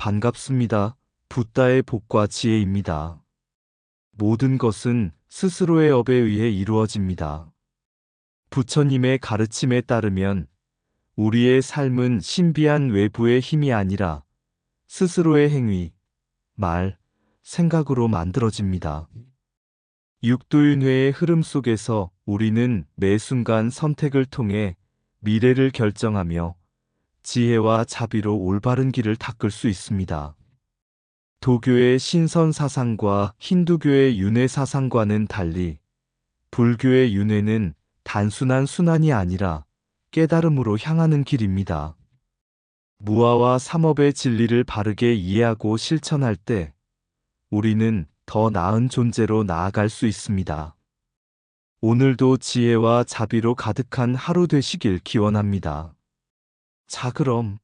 반갑습니다. 붓다의 복과 지혜입니다. 모든 것은 스스로의 업에 의해 이루어집니다. 부처님의 가르침에 따르면 우리의 삶은 신비한 외부의 힘이 아니라 스스로의 행위, 말, 생각으로 만들어집니다. 육도윤회의 흐름 속에서 우리는 매 순간 선택을 통해 미래를 결정하며 지혜와 자비로 올바른 길을 닦을 수 있습니다. 도교의 신선 사상과 힌두교의 윤회 사상과는 달리 불교의 윤회는 단순한 순환이 아니라 깨달음으로 향하는 길입니다. 무아와 삼업의 진리를 바르게 이해하고 실천할 때 우리는 더 나은 존재로 나아갈 수 있습니다. 오늘도 지혜와 자비로 가득한 하루 되시길 기원합니다. 자, 그럼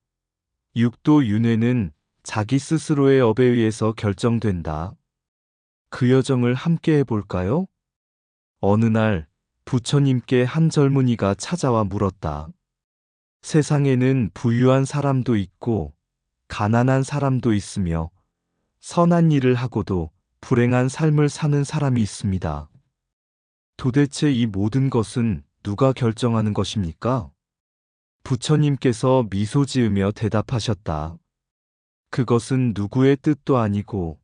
육도 윤회는 자기 스스로의 업에 의해서 결정된다. 그 여정을 함께 해볼까요? 어느 날 부처님께 한 젊은이가 찾아와 물었다. 세상에는 부유한 사람도 있고 가난한 사람도 있으며 선한 일을 하고도 불행한 삶을 사는 사람이 있습니다. 도대체 이 모든 것은 누가 결정하는 것입니까? 부처님께서 미소 지으며 대답하셨다. 그것은 누구의 뜻도 아니고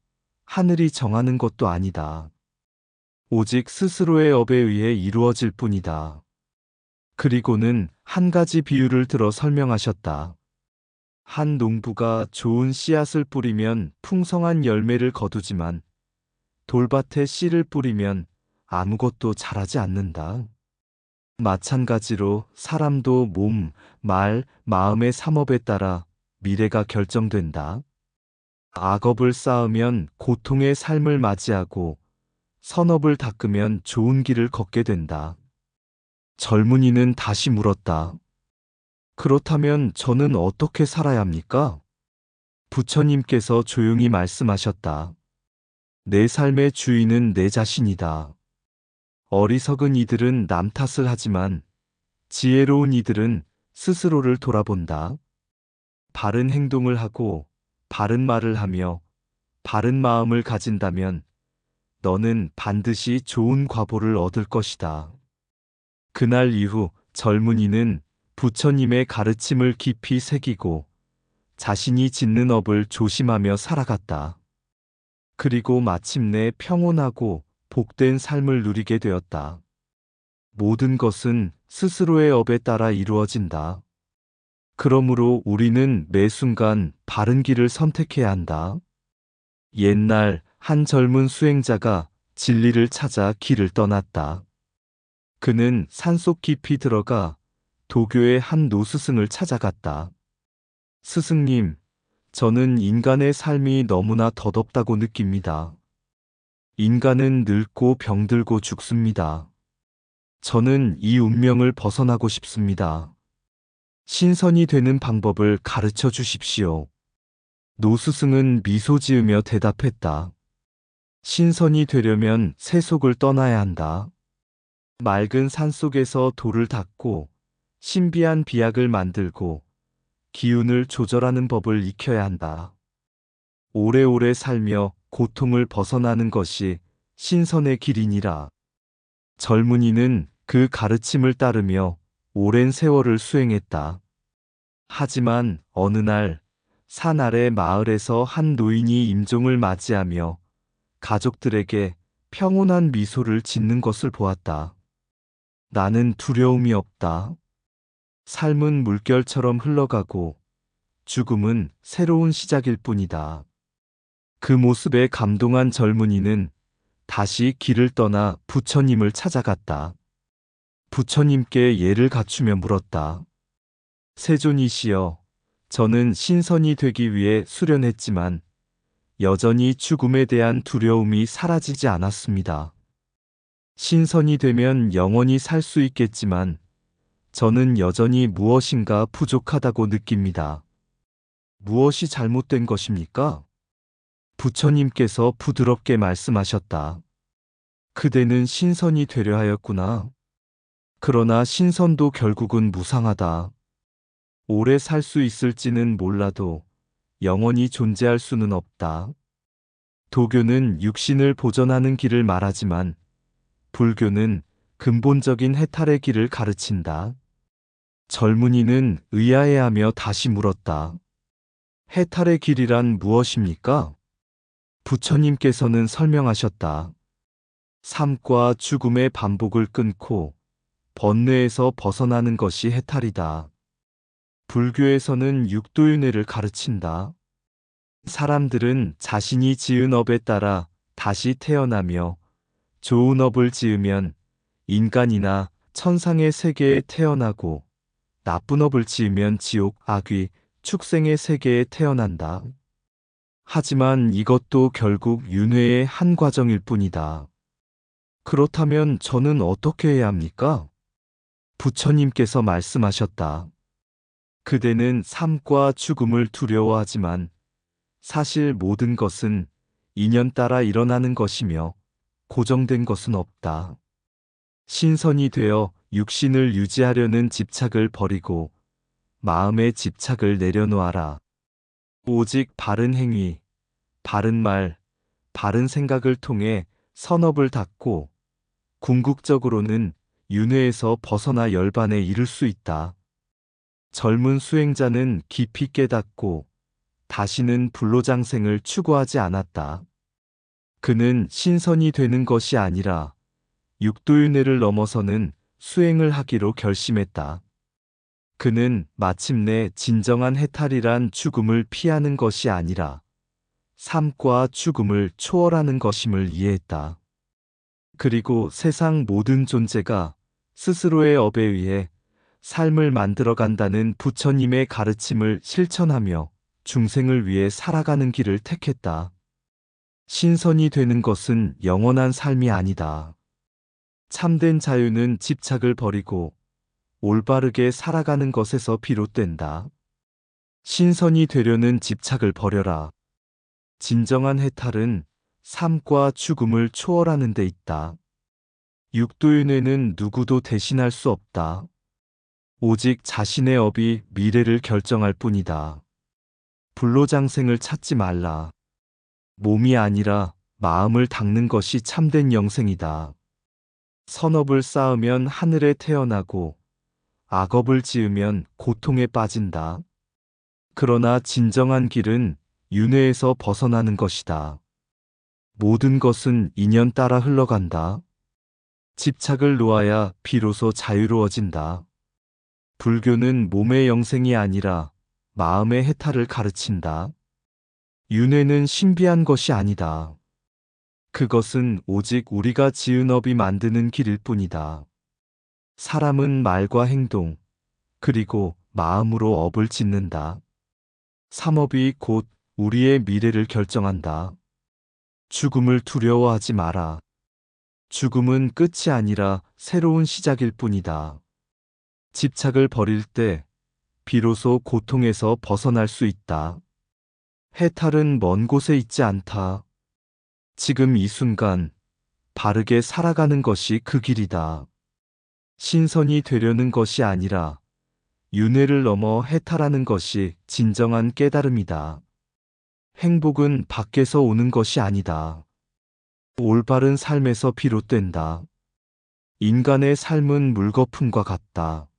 하늘이 정하는 것도 아니다. 오직 스스로의 업에 의해 이루어질 뿐이다. 그리고는 한 가지 비유를 들어 설명하셨다. 한 농부가 좋은 씨앗을 뿌리면 풍성한 열매를 거두지만 돌밭에 씨를 뿌리면 아무것도 자라지 않는다. 마찬가지로 사람도 몸, 말, 마음의 삼업에 따라 미래가 결정된다. 악업을 쌓으면 고통의 삶을 맞이하고 선업을 닦으면 좋은 길을 걷게 된다. 젊은이는 다시 물었다. 그렇다면 저는 어떻게 살아야 합니까? 부처님께서 조용히 말씀하셨다. 내 삶의 주인은 내 자신이다. 어리석은 이들은 남 탓을 하지만 지혜로운 이들은 스스로를 돌아본다. 바른 행동을 하고 바른 말을 하며 바른 마음을 가진다면 너는 반드시 좋은 과보를 얻을 것이다. 그날 이후 젊은이는 부처님의 가르침을 깊이 새기고 자신이 짓는 업을 조심하며 살아갔다. 그리고 마침내 평온하고 복된 삶을 누리게 되었다. 모든 것은 스스로의 업에 따라 이루어진다. 그러므로 우리는 매 순간 바른 길을 선택해야 한다. 옛날 한 젊은 수행자가 진리를 찾아 길을 떠났다. 그는 산속 깊이 들어가 도교의 한 노스승을 찾아갔다. 스승님, 저는 인간의 삶이 너무나 덧없다고 느낍니다. 인간은 늙고 병들고 죽습니다. 저는 이 운명을 벗어나고 싶습니다. 신선이 되는 방법을 가르쳐 주십시오. 노스승은 미소 지으며 대답했다. 신선이 되려면 세속을 떠나야 한다. 맑은 산속에서 돌을 닦고 신비한 비약을 만들고 기운을 조절하는 법을 익혀야 한다. 오래오래 살며 고통을 벗어나는 것이 신선의 길이니라. 젊은이는 그 가르침을 따르며 오랜 세월을 수행했다. 하지만 어느 날 산 아래 마을에서 한 노인이 임종을 맞이하며 가족들에게 평온한 미소를 짓는 것을 보았다. 나는 두려움이 없다. 삶은 물결처럼 흘러가고 죽음은 새로운 시작일 뿐이다. 그 모습에 감동한 젊은이는 다시 길을 떠나 부처님을 찾아갔다. 부처님께 예를 갖추며 물었다. 세존이시여, 저는 신선이 되기 위해 수련했지만 여전히 죽음에 대한 두려움이 사라지지 않았습니다. 신선이 되면 영원히 살 수 있겠지만 저는 여전히 무엇인가 부족하다고 느낍니다. 무엇이 잘못된 것입니까? 부처님께서 부드럽게 말씀하셨다. 그대는 신선이 되려 하였구나. 그러나 신선도 결국은 무상하다. 오래 살 수 있을지는 몰라도 영원히 존재할 수는 없다. 도교는 육신을 보존하는 길을 말하지만 불교는 근본적인 해탈의 길을 가르친다. 젊은이는 의아해하며 다시 물었다. 해탈의 길이란 무엇입니까? 부처님께서는 설명하셨다. 삶과 죽음의 반복을 끊고 번뇌에서 벗어나는 것이 해탈이다. 불교에서는 육도윤회를 가르친다. 사람들은 자신이 지은 업에 따라 다시 태어나며 좋은 업을 지으면 인간이나 천상의 세계에 태어나고 나쁜 업을 지으면 지옥, 악귀, 축생의 세계에 태어난다. 하지만 이것도 결국 윤회의 한 과정일 뿐이다. 그렇다면 저는 어떻게 해야 합니까? 부처님께서 말씀하셨다. 그대는 삶과 죽음을 두려워하지만 사실 모든 것은 인연 따라 일어나는 것이며 고정된 것은 없다. 신선이 되어 육신을 유지하려는 집착을 버리고 마음의 집착을 내려놓아라. 오직 바른 행위, 바른 말, 바른 생각을 통해 선업을 닦고 궁극적으로는 윤회에서 벗어나 열반에 이를 수 있다. 젊은 수행자는 깊이 깨닫고 다시는 불로장생을 추구하지 않았다. 그는 신선이 되는 것이 아니라 육도윤회를 넘어서는 수행을 하기로 결심했다. 그는 마침내 진정한 해탈이란 죽음을 피하는 것이 아니라 삶과 죽음을 초월하는 것임을 이해했다. 그리고 세상 모든 존재가 스스로의 업에 의해 삶을 만들어간다는 부처님의 가르침을 실천하며 중생을 위해 살아가는 길을 택했다. 신선이 되는 것은 영원한 삶이 아니다. 참된 자유는 집착을 버리고 올바르게 살아가는 것에서 비롯된다. 신선이 되려는 집착을 버려라. 진정한 해탈은 삶과 죽음을 초월하는 데 있다. 육도윤회는 누구도 대신할 수 없다. 오직 자신의 업이 미래를 결정할 뿐이다. 불로장생을 찾지 말라. 몸이 아니라 마음을 닦는 것이 참된 영생이다. 선업을 쌓으면 하늘에 태어나고 악업을 지으면 고통에 빠진다. 그러나 진정한 길은 윤회에서 벗어나는 것이다. 모든 것은 인연 따라 흘러간다. 집착을 놓아야 비로소 자유로워진다. 불교는 몸의 영생이 아니라 마음의 해탈을 가르친다. 윤회는 신비한 것이 아니다. 그것은 오직 우리가 지은 업이 만드는 길일 뿐이다. 사람은 말과 행동, 그리고 마음으로 업을 짓는다. 삼업이 곧 우리의 미래를 결정한다. 죽음을 두려워하지 마라. 죽음은 끝이 아니라 새로운 시작일 뿐이다. 집착을 버릴 때 비로소 고통에서 벗어날 수 있다. 해탈은 먼 곳에 있지 않다. 지금 이 순간 바르게 살아가는 것이 그 길이다. 신선이 되려는 것이 아니라 윤회를 넘어 해탈하는 것이 진정한 깨달음이다. 행복은 밖에서 오는 것이 아니다. 올바른 삶에서 비롯된다. 인간의 삶은 물거품과 같다.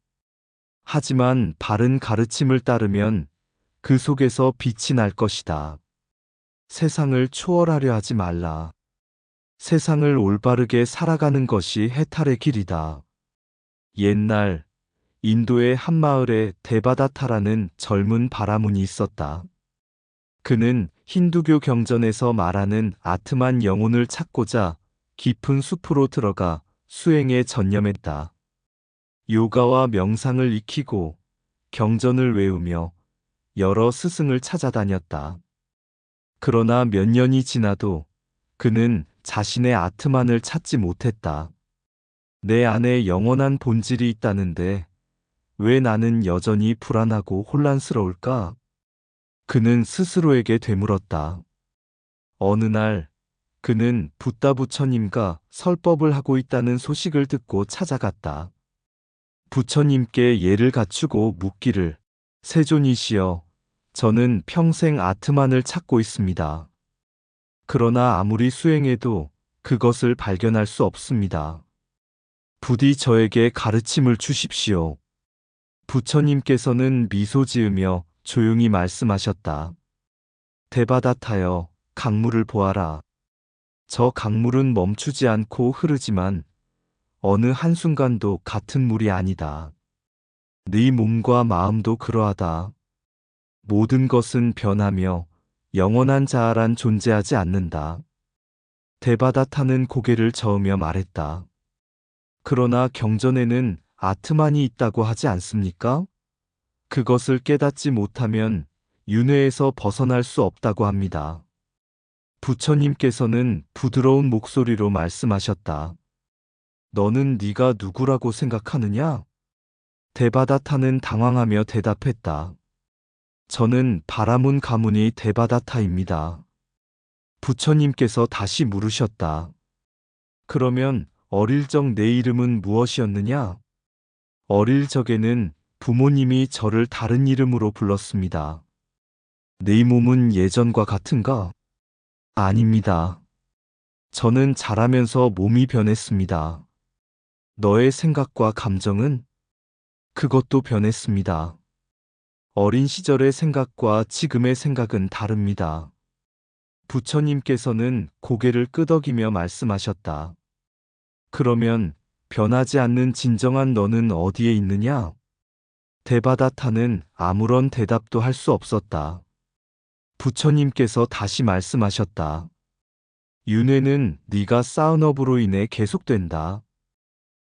하지만 바른 가르침을 따르면 그 속에서 빛이 날 것이다. 세상을 초월하려 하지 말라. 세상을 올바르게 살아가는 것이 해탈의 길이다. 옛날 인도의 한 마을에 데바다타라는 젊은 바라문이 있었다. 그는 힌두교 경전에서 말하는 아트만 영혼을 찾고자 깊은 숲으로 들어가 수행에 전념했다. 요가와 명상을 익히고 경전을 외우며 여러 스승을 찾아다녔다. 그러나 몇 년이 지나도 그는 자신의 아트만을 찾지 못했다. 내 안에 영원한 본질이 있다는데 왜 나는 여전히 불안하고 혼란스러울까? 그는 스스로에게 되물었다. 어느 날 그는 붓다 부처님과 설법을 하고 있다는 소식을 듣고 찾아갔다. 부처님께 예를 갖추고 묻기를 세존이시여, 저는 평생 아트만을 찾고 있습니다. 그러나 아무리 수행해도 그것을 발견할 수 없습니다. 부디 저에게 가르침을 주십시오. 부처님께서는 미소 지으며 조용히 말씀하셨다. 대바다타여, 강물을 보아라. 저 강물은 멈추지 않고 흐르지만 어느 한순간도 같은 물이 아니다. 네 몸과 마음도 그러하다. 모든 것은 변하며 영원한 자아란 존재하지 않는다. 대바다타는 고개를 저으며 말했다. 그러나 경전에는 아트만이 있다고 하지 않습니까? 그것을 깨닫지 못하면 윤회에서 벗어날 수 없다고 합니다. 부처님께서는 부드러운 목소리로 말씀하셨다. 너는 네가 누구라고 생각하느냐? 대바다타는 당황하며 대답했다. 저는 바라문 가문이 대바다타입니다. 부처님께서 다시 물으셨다. 그러면 어릴 적 내 이름은 무엇이었느냐? 어릴 적에는 부모님이 저를 다른 이름으로 불렀습니다. 네 몸은 예전과 같은가? 아닙니다. 저는 자라면서 몸이 변했습니다. 너의 생각과 감정은? 그것도 변했습니다. 어린 시절의 생각과 지금의 생각은 다릅니다. 부처님께서는 고개를 끄덕이며 말씀하셨다. 그러면 변하지 않는 진정한 너는 어디에 있느냐? 대바다타는 아무런 대답도 할 수 없었다. 부처님께서 다시 말씀하셨다. 윤회는 네가 쌓은 업으로 인해 계속된다.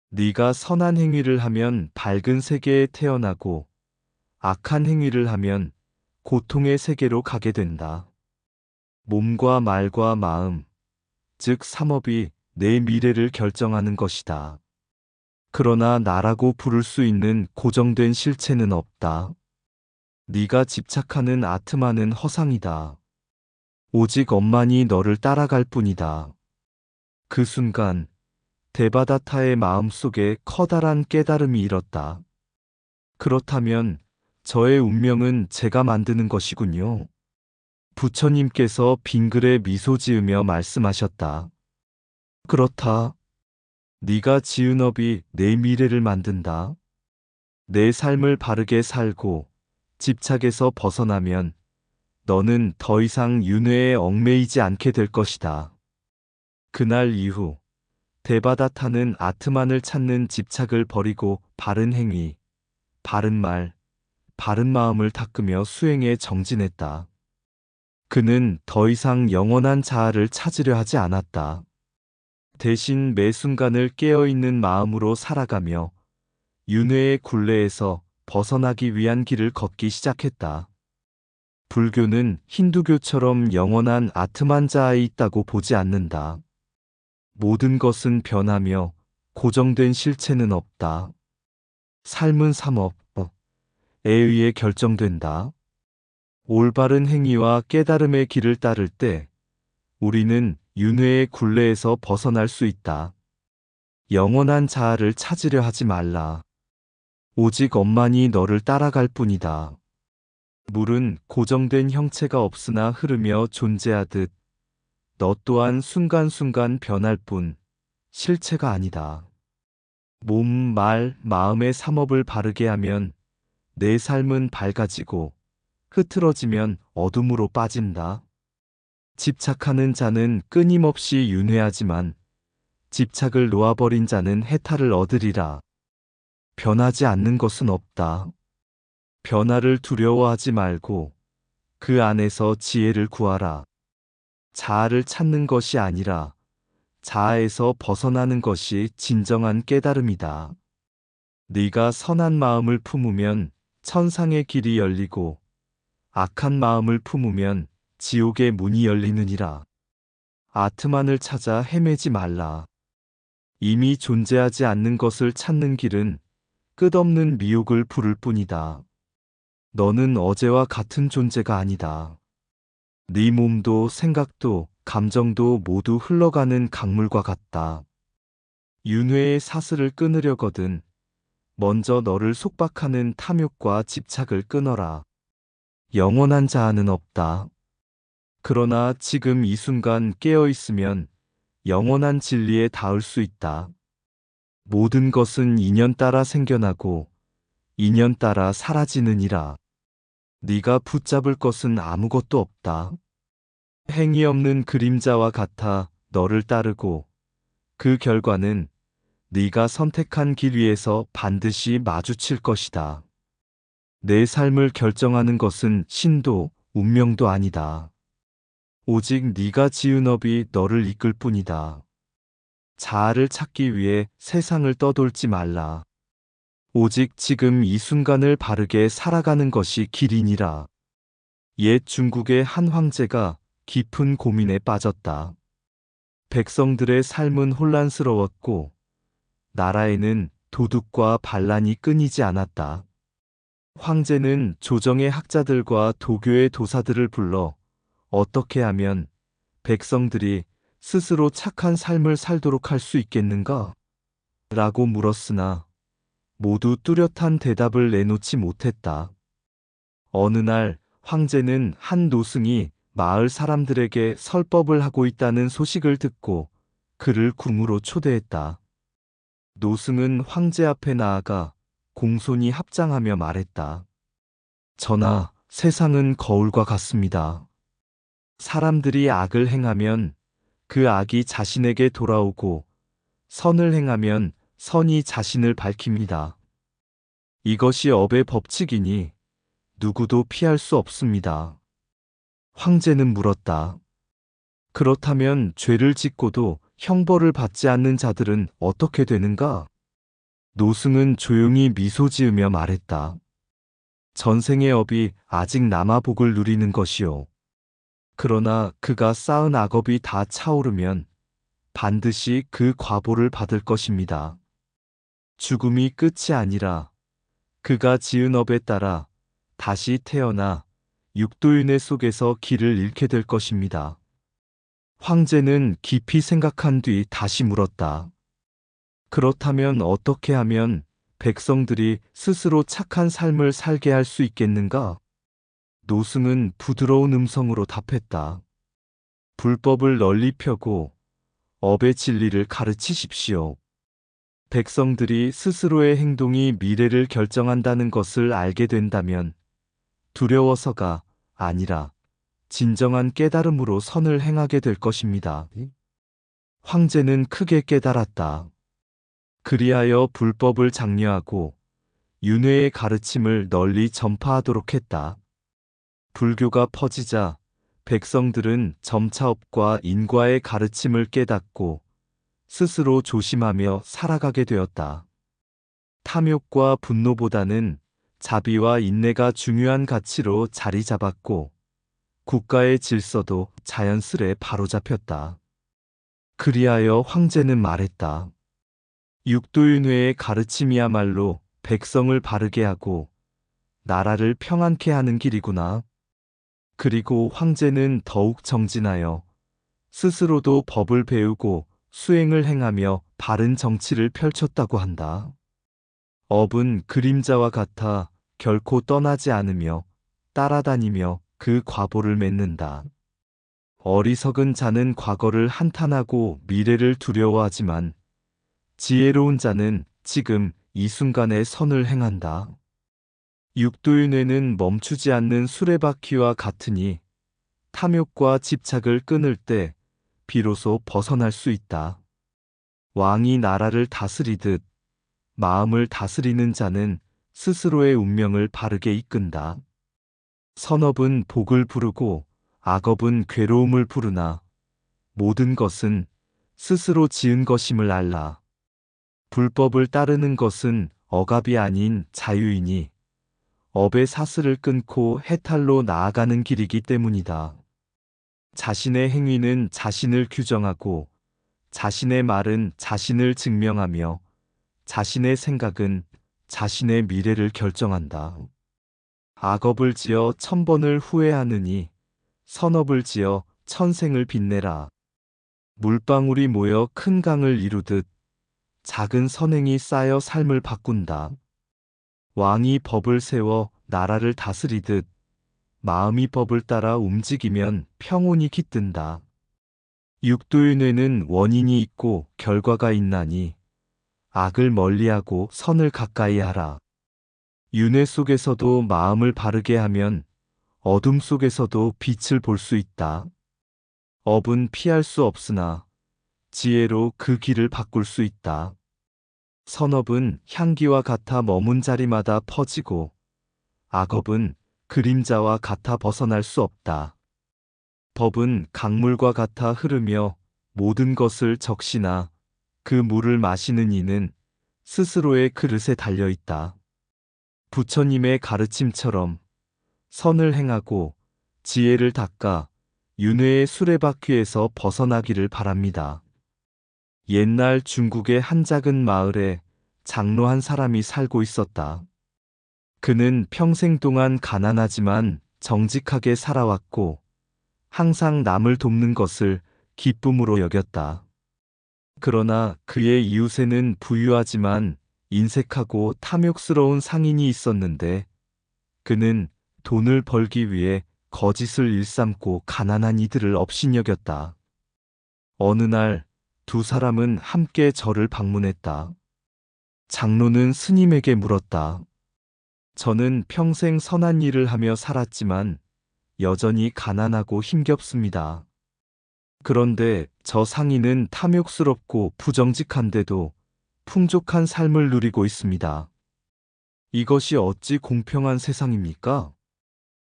네가 선한 행위를 하면 밝은 세계에 태어나고 악한 행위를 하면 고통의 세계로 가게 된다. 몸과 말과 마음, 즉 삼업이 내 미래를 결정하는 것이다. 그러나 나라고 부를 수 있는 고정된 실체는 없다. 네가 집착하는 아트만은 허상이다. 오직 엄만이 너를 따라갈 뿐이다. 그 순간 대바다타의 마음속에 커다란 깨달음이 일었다. 그렇다면 저의 운명은 제가 만드는 것이군요. 부처님께서 빙글에 미소 지으며 말씀하셨다. 그렇다. 네가 지은 업이 내 미래를 만든다. 내 삶을 바르게 살고 집착에서 벗어나면 너는 더 이상 윤회에 얽매이지 않게 될 것이다. 그날 이후 대바다타는 아트만을 찾는 집착을 버리고 바른 행위, 바른 말, 바른 마음을 닦으며 수행에 정진했다. 그는 더 이상 영원한 자아를 찾으려 하지 않았다. 대신 매 순간을 깨어있는 마음으로 살아가며 윤회의 굴레에서 벗어나기 위한 길을 걷기 시작했다. 불교는 힌두교처럼 영원한 아트만 자아에 있다고 보지 않는다. 모든 것은 변하며 고정된 실체는 없다. 삶은 삼업에 의해 결정된다. 올바른 행위와 깨달음의 길을 따를 때 우리는 윤회의 굴레에서 벗어날 수 있다. 영원한 자아를 찾으려 하지 말라. 오직 엄만이 너를 따라갈 뿐이다. 물은 고정된 형체가 없으나 흐르며 존재하듯 너 또한 순간순간 변할 뿐 실체가 아니다. 몸, 말, 마음의 삼업을 바르게 하면 내 삶은 밝아지고 흐트러지면 어둠으로 빠진다. 집착하는 자는 끊임없이 윤회하지만 집착을 놓아버린 자는 해탈을 얻으리라. 변하지 않는 것은 없다. 변화를 두려워하지 말고 그 안에서 지혜를 구하라. 자아를 찾는 것이 아니라 자아에서 벗어나는 것이 진정한 깨달음이다. 네가 선한 마음을 품으면 천상의 길이 열리고 악한 마음을 품으면 지옥의 문이 열리느니라. 아트만을 찾아 헤매지 말라. 이미 존재하지 않는 것을 찾는 길은 끝없는 미혹을 부를 뿐이다. 너는 어제와 같은 존재가 아니다. 네 몸도 생각도 감정도 모두 흘러가는 강물과 같다. 윤회의 사슬을 끊으려거든 먼저 너를 속박하는 탐욕과 집착을 끊어라. 영원한 자아는 없다. 그러나 지금 이 순간 깨어 있으면 영원한 진리에 닿을 수 있다. 모든 것은 인연 따라 생겨나고 인연 따라 사라지느니라. 네가 붙잡을 것은 아무것도 없다. 행위 없는 그림자와 같아 너를 따르고 그 결과는 네가 선택한 길 위에서 반드시 마주칠 것이다. 내 삶을 결정하는 것은 신도, 운명도 아니다. 오직 네가 지은 업이 너를 이끌 뿐이다. 자아를 찾기 위해 세상을 떠돌지 말라. 오직 지금 이 순간을 바르게 살아가는 것이 길이니라. 옛 중국의 한 황제가 깊은 고민에 빠졌다. 백성들의 삶은 혼란스러웠고 나라에는 도둑과 반란이 끊이지 않았다. 황제는 조정의 학자들과 도교의 도사들을 불러 어떻게 하면 백성들이 스스로 착한 삶을 살도록 할 수 있겠는가? 라고 물었으나 모두 뚜렷한 대답을 내놓지 못했다. 어느 날 황제는 한 노승이 마을 사람들에게 설법을 하고 있다는 소식을 듣고 그를 궁으로 초대했다. 노승은 황제 앞에 나아가 공손히 합장하며 말했다. 전하, 세상은 거울과 같습니다. 사람들이 악을 행하면 그 악이 자신에게 돌아오고 선을 행하면 선이 자신을 밝힙니다. 이것이 업의 법칙이니 누구도 피할 수 없습니다. 황제는 물었다. 그렇다면 죄를 짓고도 형벌을 받지 않는 자들은 어떻게 되는가? 노승은 조용히 미소 지으며 말했다. 전생의 업이 아직 남아 복을 누리는 것이요. 그러나 그가 쌓은 악업이 다 차오르면 반드시 그 과보를 받을 것입니다. 죽음이 끝이 아니라 그가 지은 업에 따라 다시 태어나 육도윤회 속에서 길을 잃게 될 것입니다. 황제는 깊이 생각한 뒤 다시 물었다. 그렇다면 어떻게 하면 백성들이 스스로 착한 삶을 살게 할 수 있겠는가? 노승은 부드러운 음성으로 답했다. 불법을 널리 펴고 업의 진리를 가르치십시오. 백성들이 스스로의 행동이 미래를 결정한다는 것을 알게 된다면 두려워서가 아니라 진정한 깨달음으로 선을 행하게 될 것입니다. 황제는 크게 깨달았다. 그리하여 불법을 장려하고 윤회의 가르침을 널리 전파하도록 했다. 불교가 퍼지자 백성들은 점차 업과 인과의 가르침을 깨닫고 스스로 조심하며 살아가게 되었다. 탐욕과 분노보다는 자비와 인내가 중요한 가치로 자리 잡았고 국가의 질서도 자연스레 바로잡혔다. 그리하여 황제는 말했다. 육도윤회의 가르침이야말로 백성을 바르게 하고 나라를 평안케 하는 길이구나. 그리고 황제는 더욱 정진하여 스스로도 법을 배우고 수행을 행하며 바른 정치를 펼쳤다고 한다. 업은 그림자와 같아 결코 떠나지 않으며 따라다니며 그 과보를 맺는다. 어리석은 자는 과거를 한탄하고 미래를 두려워하지만 지혜로운 자는 지금 이 순간에 선을 행한다. 육도윤회는 멈추지 않는 수레바퀴와 같으니 탐욕과 집착을 끊을 때 비로소 벗어날 수 있다. 왕이 나라를 다스리듯 마음을 다스리는 자는 스스로의 운명을 바르게 이끈다. 선업은 복을 부르고 악업은 괴로움을 부르나 모든 것은 스스로 지은 것임을 알라. 불법을 따르는 것은 억압이 아닌 자유이니 업의 사슬을 끊고 해탈로 나아가는 길이기 때문이다. 자신의 행위는 자신을 규정하고 자신의 말은 자신을 증명하며 자신의 생각은 자신의 미래를 결정한다. 악업을 지어 천번을 후회하느니 선업을 지어 천생을 빛내라. 물방울이 모여 큰 강을 이루듯 작은 선행이 쌓여 삶을 바꾼다. 왕이 법을 세워 나라를 다스리듯 마음이 법을 따라 움직이면 평온이 깃든다. 육도의 뇌는 원인이 있고 결과가 있나니 악을 멀리하고 선을 가까이 하라. 윤회 속에서도 마음을 바르게 하면 어둠 속에서도 빛을 볼 수 있다. 업은 피할 수 없으나 지혜로 그 길을 바꿀 수 있다. 선업은 향기와 같아 머문 자리마다 퍼지고 악업은 그림자와 같아 벗어날 수 없다. 법은 강물과 같아 흐르며 모든 것을 적시나 그 물을 마시는 이는 스스로의 그릇에 달려 있다. 부처님의 가르침처럼 선을 행하고 지혜를 닦아 윤회의 수레바퀴에서 벗어나기를 바랍니다. 옛날 중국의 한 작은 마을에 장로 한 사람이 살고 있었다. 그는 평생 동안 가난하지만 정직하게 살아왔고 항상 남을 돕는 것을 기쁨으로 여겼다. 그러나 그의 이웃에는 부유하지만 인색하고 탐욕스러운 상인이 있었는데 그는 돈을 벌기 위해 거짓을 일삼고 가난한 이들을 업신여겼다. 어느 날 두 사람은 함께 절을 방문했다. 장로는 스님에게 물었다. 저는 평생 선한 일을 하며 살았지만 여전히 가난하고 힘겹습니다. 그런데 저 상인은 탐욕스럽고 부정직한데도 풍족한 삶을 누리고 있습니다. 이것이 어찌 공평한 세상입니까?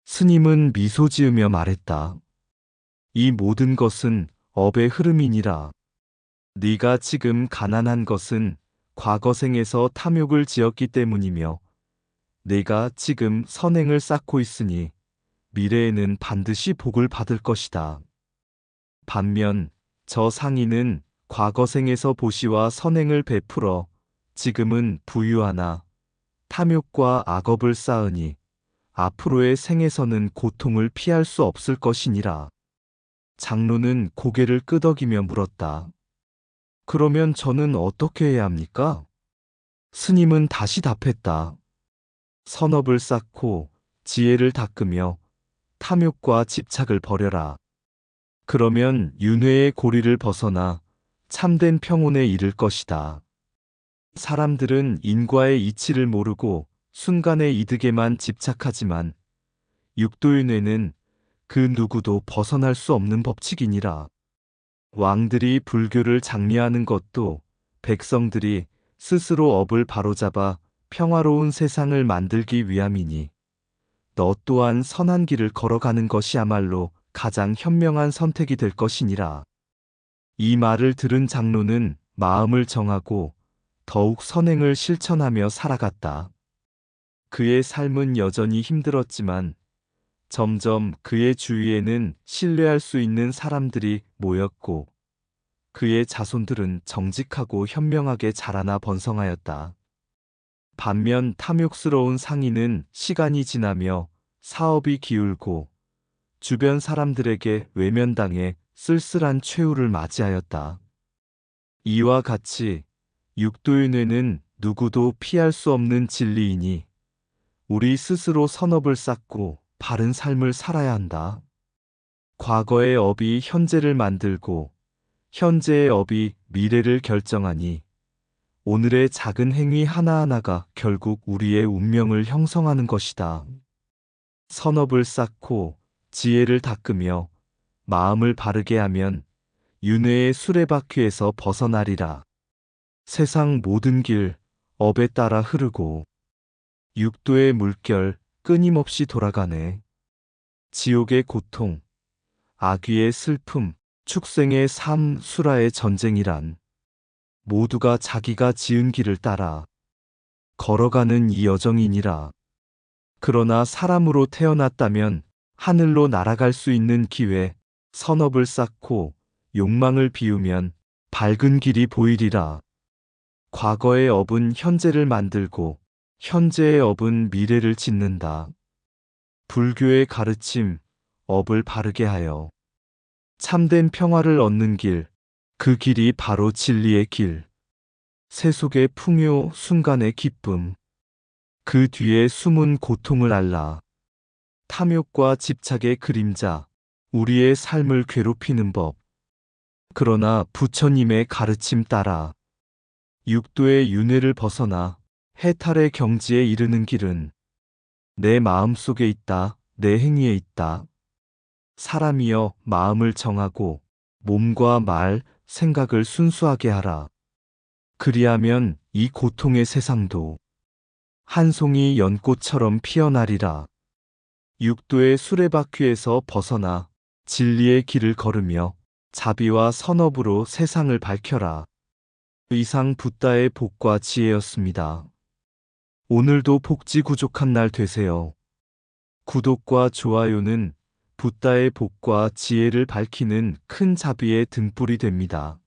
스님은 미소 지으며 말했다. 이 모든 것은 업의 흐름이니라. 네가 지금 가난한 것은 과거 생에서 탐욕을 지었기 때문이며 네가 지금 선행을 쌓고 있으니 미래에는 반드시 복을 받을 것이다. 반면 저 상인은 과거 생에서 보시와 선행을 베풀어 지금은 부유하나 탐욕과 악업을 쌓으니 앞으로의 생에서는 고통을 피할 수 없을 것이니라. 장로는 고개를 끄덕이며 물었다. 그러면 저는 어떻게 해야 합니까? 스님은 다시 답했다. 선업을 쌓고 지혜를 닦으며 탐욕과 집착을 버려라. 그러면 윤회의 고리를 벗어나 참된 평온에 이를 것이다. 사람들은 인과의 이치를 모르고 순간의 이득에만 집착하지만 육도의 뇌는 그 누구도 벗어날 수 없는 법칙이니라. 왕들이 불교를 장려하는 것도 백성들이 스스로 업을 바로잡아 평화로운 세상을 만들기 위함이니 너 또한 선한 길을 걸어가는 것이야말로 가장 현명한 선택이 될 것이니라. 이 말을 들은 장로는 마음을 정하고 더욱 선행을 실천하며 살아갔다. 그의 삶은 여전히 힘들었지만 점점 그의 주위에는 신뢰할 수 있는 사람들이 모였고 그의 자손들은 정직하고 현명하게 자라나 번성하였다. 반면 탐욕스러운 상인은 시간이 지나며 사업이 기울고 주변 사람들에게 외면당해 쓸쓸한 최후를 맞이하였다. 이와 같이 육도의 뇌는 누구도 피할 수 없는 진리이니 우리 스스로 선업을 쌓고 바른 삶을 살아야 한다. 과거의 업이 현재를 만들고 현재의 업이 미래를 결정하니 오늘의 작은 행위 하나하나가 결국 우리의 운명을 형성하는 것이다. 선업을 쌓고 지혜를 닦으며 마음을 바르게 하면 윤회의 수레바퀴에서 벗어나리라. 세상 모든 길 업에 따라 흐르고 육도의 물결 끊임없이 돌아가네. 지옥의 고통, 악귀의 슬픔, 축생의 삶, 수라의 전쟁이란 모두가 자기가 지은 길을 따라 걸어가는 이 여정이니라. 그러나 사람으로 태어났다면 하늘로 날아갈 수 있는 기회, 선업을 쌓고 욕망을 비우면 밝은 길이 보이리라. 과거의 업은 현재를 만들고 현재의 업은 미래를 짓는다. 불교의 가르침, 업을 바르게 하여 참된 평화를 얻는 길, 그 길이 바로 진리의 길. 세속의 풍요, 순간의 기쁨, 그 뒤에 숨은 고통을 알라. 탐욕과 집착의 그림자, 우리의 삶을 괴롭히는 법. 그러나 부처님의 가르침 따라 육도의 윤회를 벗어나 해탈의 경지에 이르는 길은 내 마음 속에 있다, 내 행위에 있다. 사람이여 마음을 정하고 몸과 말, 생각을 순수하게 하라. 그리하면 이 고통의 세상도 한 송이 연꽃처럼 피어나리라. 육도의 수레바퀴에서 벗어나 진리의 길을 걸으며 자비와 선업으로 세상을 밝혀라. 이상 붓다의 복과 지혜였습니다. 오늘도 복지 구족한 날 되세요. 구독과 좋아요는 붓다의 복과 지혜를 밝히는 큰 자비의 등불이 됩니다.